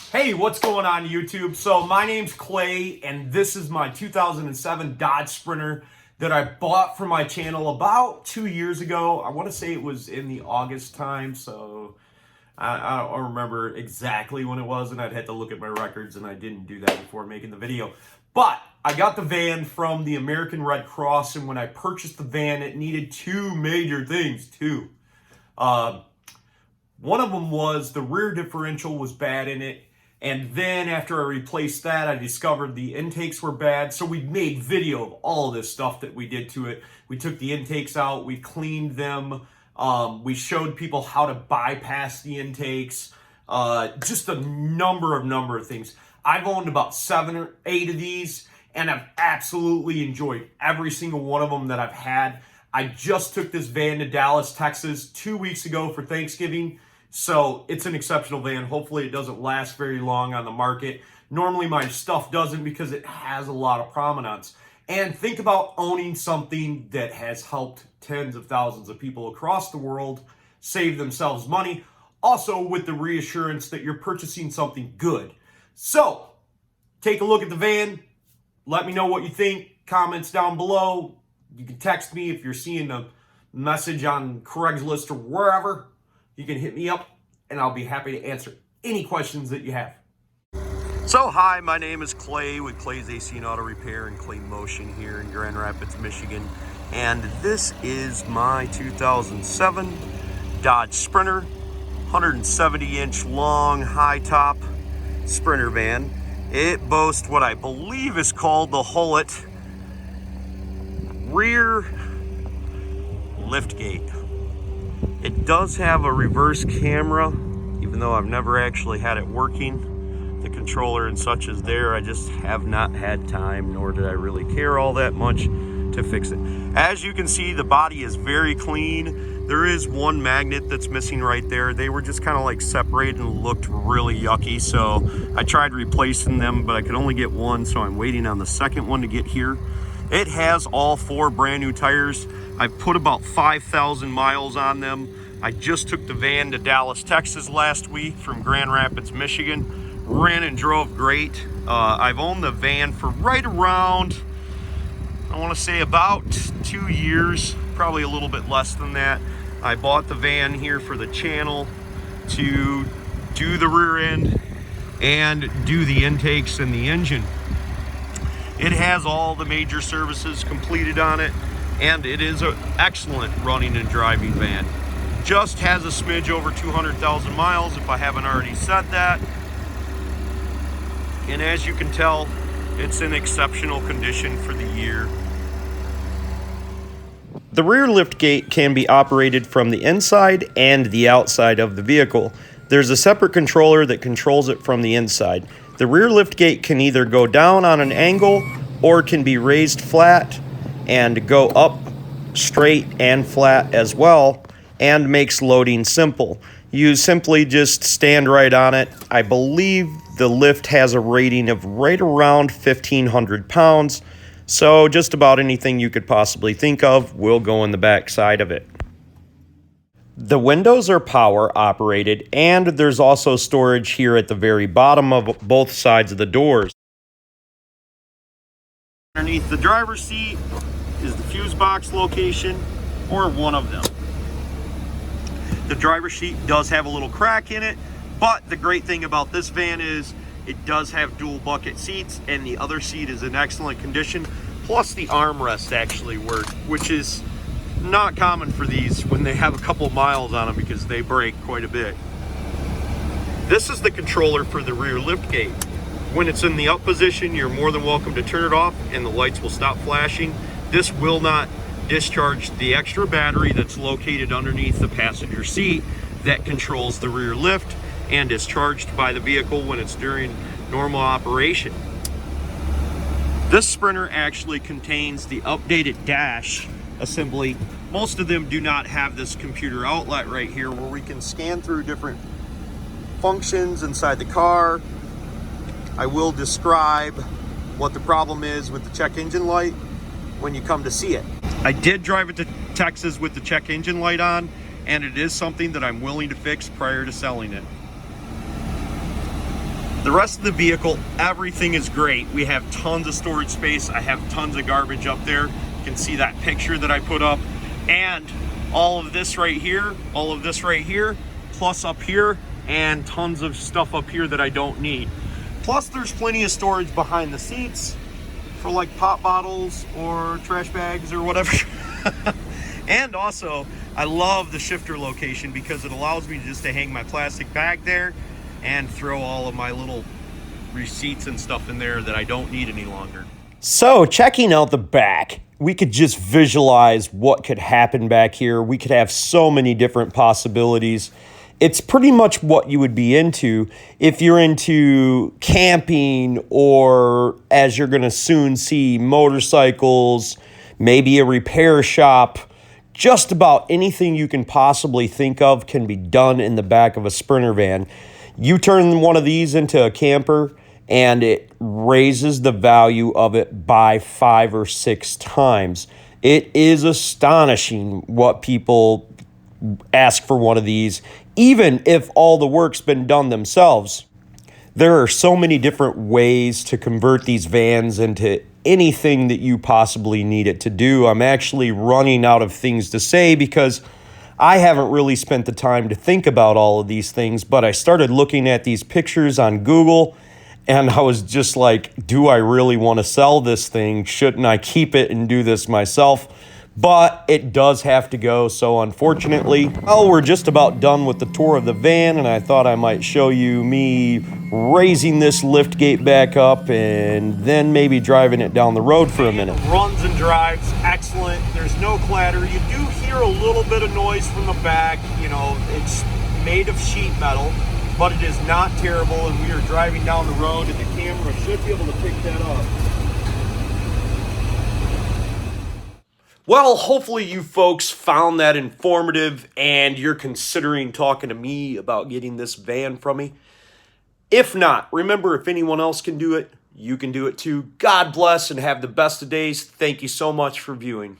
Hey, what's going on YouTube? So my name's Clay and this is my 2007 Dodge Sprinter that I bought for my channel about 2 years ago. I want to say it was in the August time, so I don't remember exactly when it was, and I'd have to look at my records, and I didn't do that before making the video. But I got the van from the American Red Cross, and when I purchased the van, it needed two major things, one of them was the rear differential was bad in it. And then after I replaced that, I discovered the intakes were bad. So we made video of all of this stuff that we did to it. We took the intakes out, we cleaned them. We showed people how to bypass the intakes. Just a number of things. I've owned about 7 or 8 of these, and I've absolutely enjoyed every single one of them that I've had. I just took this van to Dallas, Texas 2 weeks ago for Thanksgiving. So it's an exceptional van. Hopefully it doesn't last very long on the market. Normally my stuff doesn't because it has a lot of provenance. And think about owning something that has helped tens of thousands of people across the world save themselves money. Also with the reassurance that you're purchasing something good. So take a look at the van. Let me know what you think. Comments down below. You can text me if you're seeing a message on Craigslist or wherever. You can hit me up and I'll be happy to answer any questions that you have. So hi, my name is Clay with Clay's AC and Auto Repair and Clay Motion here in Grand Rapids, Michigan. And this is my 2007 Dodge Sprinter, 170-inch long, high-top Sprinter van. It boasts what I believe is called the hullet rear liftgate. It does have a reverse camera, even though I've never actually had it working. The controller and such is there. I just have not had time, nor did I really care all that much to fix it. As you can see, the body is very clean. There is one magnet that's missing right there. They were just kind of like separated and looked really yucky, so I tried replacing them, but I could only get one, so I'm waiting on the second one to get here. It has all 4 brand new tires. I've put about 5,000 miles on them. I just took the van to Dallas, Texas last week from Grand Rapids, Michigan. Ran and drove great. I've owned the van for right around, I want to say about 2 years, probably a little bit less than that. I bought the van here for the channel to do the rear end and do the intakes and the engine. It has all the major services completed on it, and it is an excellent running and driving van. Just has a smidge over 200,000 miles, if I haven't already said that. And as you can tell, it's in exceptional condition for the year. The rear liftgate can be operated from the inside and the outside of the vehicle. There's a separate controller that controls it from the inside. The rear liftgate can either go down on an angle or can be raised flat and go up straight and flat as well, and makes loading simple. You simply just stand right on it. I believe the lift has a rating of right around 1,500 pounds, so just about anything you could possibly think of will go in the back side of it. The windows are power operated, and there's also storage here at the very bottom of both sides of the doors. Underneath the driver's seat is the fuse box location, or one of them. The driver's seat does have a little crack in it, but the great thing about this van is it does have dual bucket seats, and the other seat is in excellent condition, plus the armrest actually work, which is not common for these when they have a couple miles on them because they break quite a bit. This is the controller for the rear liftgate. When it's in the up position, you're more than welcome to turn it off and the lights will stop flashing. This will not discharge the extra battery that's located underneath the passenger seat that controls the rear lift and is charged by the vehicle when it's during normal operation. This Sprinter actually contains the updated dash assembly. Most of them do not have this computer outlet right here where we can scan through different functions inside the car. I will describe what the problem is with the check engine light when you come to see it. I did drive it to Texas with the check engine light on, and it is something that I'm willing to fix prior to selling it. The rest of the vehicle, everything is great. We have tons of storage space. I have tons of garbage up there. You can see that picture that I put up. And all of this right here, plus up here, and tons of stuff up here that I don't need. Plus there's plenty of storage behind the seats for like pop bottles or trash bags or whatever. And also, I love the shifter location because it allows me just to hang my plastic bag there and throw all of my little receipts and stuff in there that I don't need any longer. So checking out the back, we could just visualize what could happen back here. We could have so many different possibilities. It's pretty much what you would be into if you're into camping, or as you're going to soon see, motorcycles, maybe a repair shop. Just about anything you can possibly think of can be done in the back of a Sprinter van. You turn one of these into a camper and it raises the value of it by 5 or 6 times. It is astonishing what people ask for one of these, even if all the work's been done themselves. There are so many different ways to convert these vans into anything that you possibly need it to do. I'm actually running out of things to say because I haven't really spent the time to think about all of these things, but I started looking at these pictures on Google and I was just like, do I really want to sell this thing? Shouldn't I keep it and do this myself? But it does have to go, so unfortunately, well, we're just about done with the tour of the van, and I thought I might show you me raising this lift gate back up and then maybe driving it down the road for a minute. Runs and drives excellent. There's no clatter. You do hear a little bit of noise from the back. You know, it's made of sheet metal, but it is not terrible, and we are driving down the road, and the camera should be able to pick that up. Well, hopefully you folks found that informative and you're considering talking to me about getting this van from me. If not, remember, if anyone else can do it, you can do it too. God bless and have the best of days. Thank you so much for viewing.